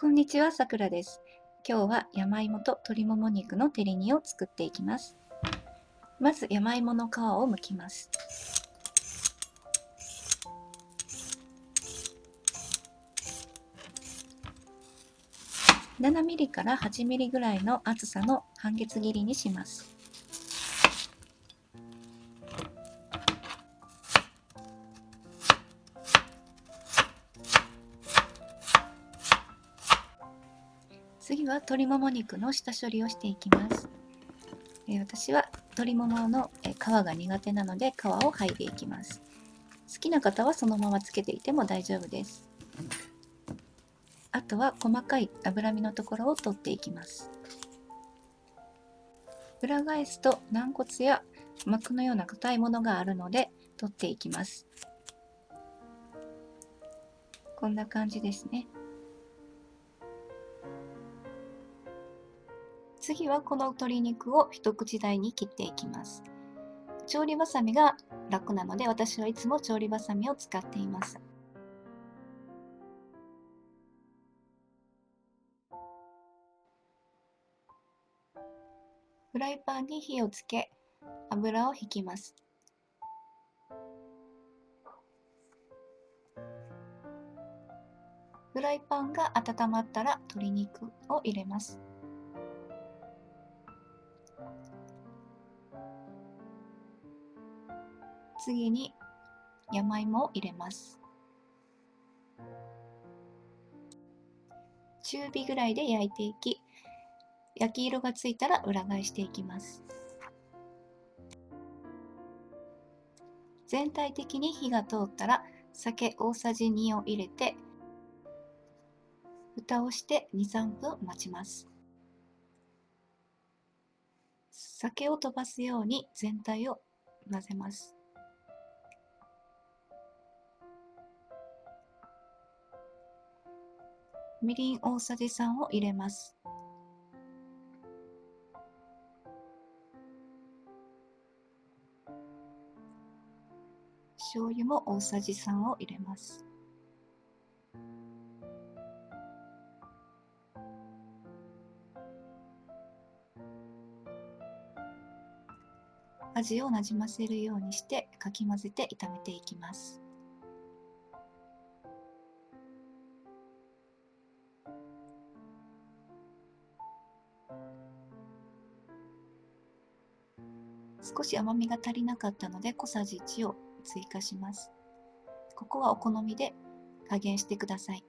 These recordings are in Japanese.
こんにちは、さくらです。今日は山芋と鶏もも肉の照り煮を作っていきます。まず山芋の皮を剥きます。7ミリから8ミリぐらいの厚さの半月切りにします。次は鶏もも肉の下処理をしていきます。私は鶏ももの皮が苦手なので皮を剥いでいきます。好きな方はそのままつけていても大丈夫です。あとは細かい脂身のところを取っていきます。裏返すと軟骨や膜のような硬いものがあるので取っていきます。こんな感じですね。次はこの鶏肉を一口大に切っていきます。調理ばさみが楽なので私はいつも調理ばさみを使っています。フライパンに火をつけ油を引きます。フライパンが温まったら鶏肉を入れます。次に山芋を入れます。中火ぐらいで焼いていき、焼き色がついたら裏返していきます。全体的に火が通ったら酒大さじ2を入れて蓋をして2、3分待ちます。酒を飛ばすように全体を混ぜます。みりん大さじ3を入れます。醤油も大さじ3を入れます。味をなじませるようにしてかき混ぜて炒めていきます。少し甘みが足りなかったので小さじ1を追加します。ここはお好みで加減してください。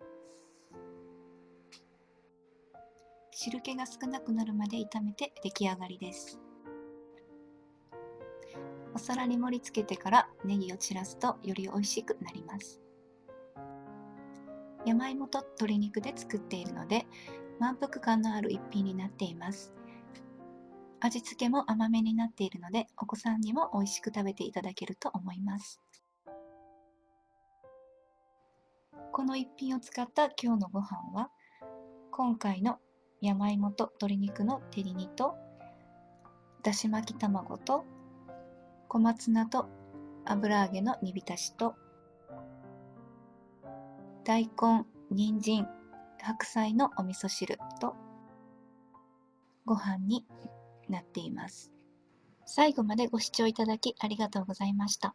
汁気が少なくなるまで炒めて出来上がりです。お皿に盛り付けてからネギを散らすとより美味しくなります。山芋と鶏肉で作っているので満腹感のある一品になっています。味付けも甘めになっているのでお子さんにも美味しく食べていただけると思います。この一品を使った今日のご飯は今回の山芋と鶏肉の照り煮とだし巻き卵と小松菜と油揚げの煮浸しと大根、人参、白菜のお味噌汁とご飯になっています。最後までご視聴いただきありがとうございました。